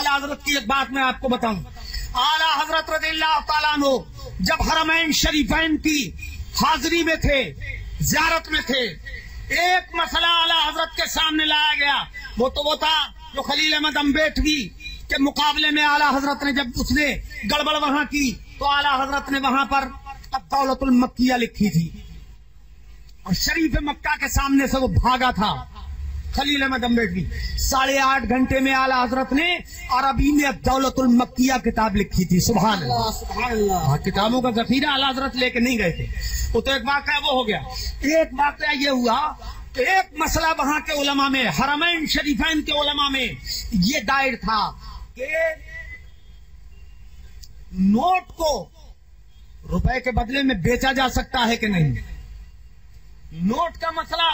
حضرت کی ایک بات میں آپ کو بتاؤں، اعلیٰ حضرت رضی اللہ تعالیٰ عنہ جب حرمین شریفین کی حاضری میں تھے، زیارت میں تھے، ایک مسئلہ اعلیٰ حضرت کے سامنے لایا گیا، وہ تھا جو خلیل احمد امبیٹوی کے مقابلے میں اعلیٰ حضرت نے جب اس نے گڑبڑ وہاں کی تو اعلیٰ حضرت نے وہاں پر الدولۃ المکیہ لکھی تھی، اور شریف مکہ کے سامنے سے وہ بھاگا تھا خلیل احمد امبیٹوی۔ 8.5 گھنٹے میں اعلیٰ حضرت نے عربی میں الدولۃ المکیہ کتاب لکھی تھی۔ سبحان اللہ، سبحان اللہ۔ کتابوں کا ذخیرہ اعلیٰ حضرت لے کے نہیں گئے تھے، وہ تو ایک واقعہ وہ ہو گیا۔ ایک واقعہ یہ ہوا کہ ایک مسئلہ وہاں کے علماء میں، حرمین شریفین کے علماء میں یہ دائر تھا کہ نوٹ کو روپے کے بدلے میں بیچا جا سکتا ہے کہ نہیں۔ نوٹ کا مسئلہ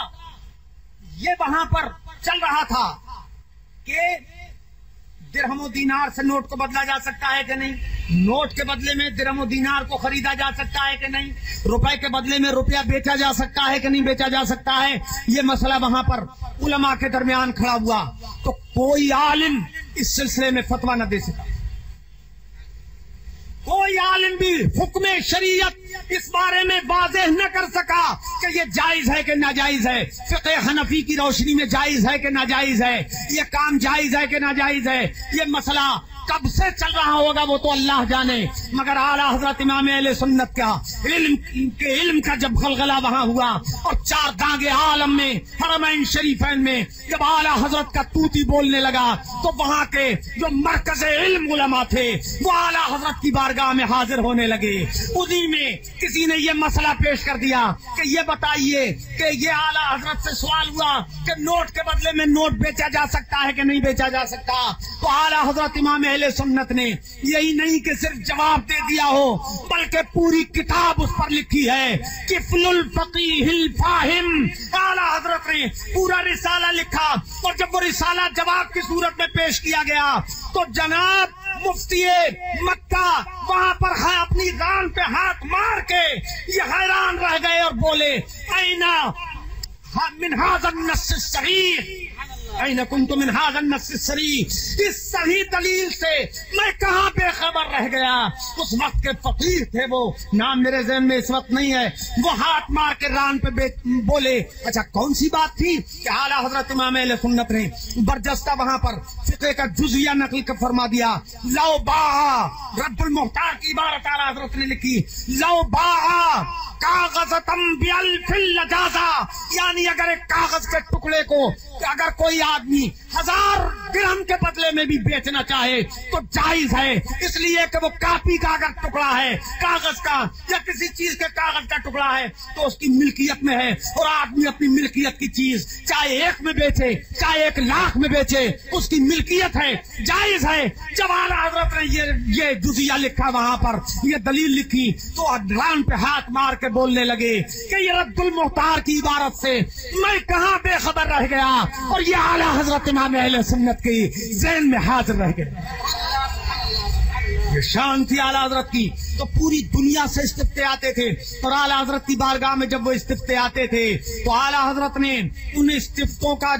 یہ وہاں پر چل رہا تھا کہ درہم و دینار سے نوٹ کو بدلا جا سکتا ہے کہ نہیں، نوٹ کے بدلے میں درہم و دینار کو خریدا جا سکتا ہے کہ نہیں، روپے کے بدلے میں روپیہ بیچا جا سکتا ہے کہ نہیں بیچا جا سکتا ہے۔ یہ مسئلہ وہاں پر علماء کے درمیان کھڑا ہوا تو کوئی عالم اس سلسلے میں فتویٰ نہ دے سکا، کوئی عالم بھی حکم شریعت اس بارے میں واضح نہ کر سکا کہ یہ جائز ہے کہ ناجائز ہے، فقہ حنفی کی روشنی میں جائز ہے کہ ناجائز ہے، یہ کام جائز ہے کہ ناجائز ہے۔ یہ مسئلہ کب سے چل رہا ہوگا وہ تو اللہ جانے، مگر اعلیٰ حضرت امام اہل سنت کا علم کا جب غلغلہ وہاں ہوا اور 4 دانگے عالم میں حرمین شریفین میں جب اعلیٰ حضرت کا توتی بولنے لگا تو وہاں کے جو مرکز علم علماء تھے وہ اعلیٰ حضرت کی بارگاہ میں حاضر ہونے لگے۔ انہی میں کسی نے یہ مسئلہ پیش کر دیا کہ یہ بتائیے کہ یہ اعلیٰ حضرت سے سوال ہوا کہ نوٹ کے بدلے میں نوٹ بیچا جا سکتا ہے کہ نہیں بیچا جا سکتا، تو اعلیٰ حضرت امام اہل سنت نے یہی نہیں کہ صرف جواب دے دیا ہو بلکہ پوری کتاب اس پر لکھی ہے، کفل الفقیہ الفاہم۔ اعلیٰ حضرت نے پورا رسالہ لکھا، اور جب وہ رسالہ جواب کی صورت میں پیش کیا گیا تو جناب مفتی مکہ وہاں پر اپنی ران پہ ہاتھ مار کے یہ حیران رہ گئے اور بولے اینا من هذا النص الصحیح، این کنت من هذا النص الصحیح، اس صحیح دلیل سے میں کہاں بے خبر رہ گیا۔ اس وقت کے فقیر تھے، وہ نام میرے ذہن میں اس وقت نہیں ہے، وہ ہاتھ مار کے ران پہ بولے اچھا کون سی بات تھی کہ اعلیٰ حضرت امام اہل سنت نے برجستہ وہاں پر فقہ کا جزیہ نقل کر فرما دیا۔ لو باع، رب المختار کی عبارت اعلیٰ حضرت نے لکھی، لو باع کاغذتم بألف لجازہ، یعنی اگر ایک کاغذ کے ٹکڑے کو اگر کوئی آدمی 1000 درہم کے بدلے میں بھی بیچنا چاہے تو جائز ہے، اس لیے کہ وہ کاپی کا اگر ٹکڑا ہے کاغذ کا یا کسی چیز کے کاغذ کا ٹکڑا ہے تو اس کی ملکیت میں ہے، اور آدمی اپنی ملکیت کی چیز چاہے 1 میں بیچے چاہے 1 لاکھ میں بیچے، اس کی ملکیت ہے، جائز ہے۔ جب اعلیٰ حضرت نے یہ جزیہ لکھا، وہاں پر یہ دلیل لکھی تو ران پہ ہاتھ مار کے بولنے لگے کہ یہ رد المختار کی عبارت سے میں کہاں بے خبر رہ گیا، اور یہ اعلیٰ حضرت امام اہل سنت کی ذہن میں حاضر رہ گئے۔ یہ شان تھی اعلیٰ حضرت کی، تو پوری دنیا سے استفتے آتے تھے، اور اعلیٰ حضرت کی بارگاہ میں جب وہ استفتے آتے تھے تو اعلیٰ حضرت نے ان استفتوں کا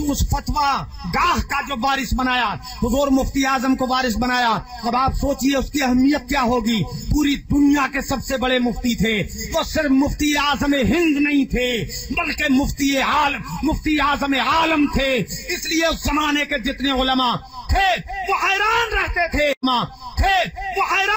اس فتویٰ گاہ کا جو وارث بنایا، حضور مفتی اعظم کو وارث بنایا۔ اب آپ سوچئے اس کی اہمیت کیا ہوگی، پوری دنیا کے سب سے بڑے مفتی تھے، وہ صرف مفتی اعظم ہند نہیں تھے بلکہ مفتی اعظم عالم تھے، اس لیے اس زمانے کے جتنے علماء تھے وہ حیران رہتے تھے، وہ حیران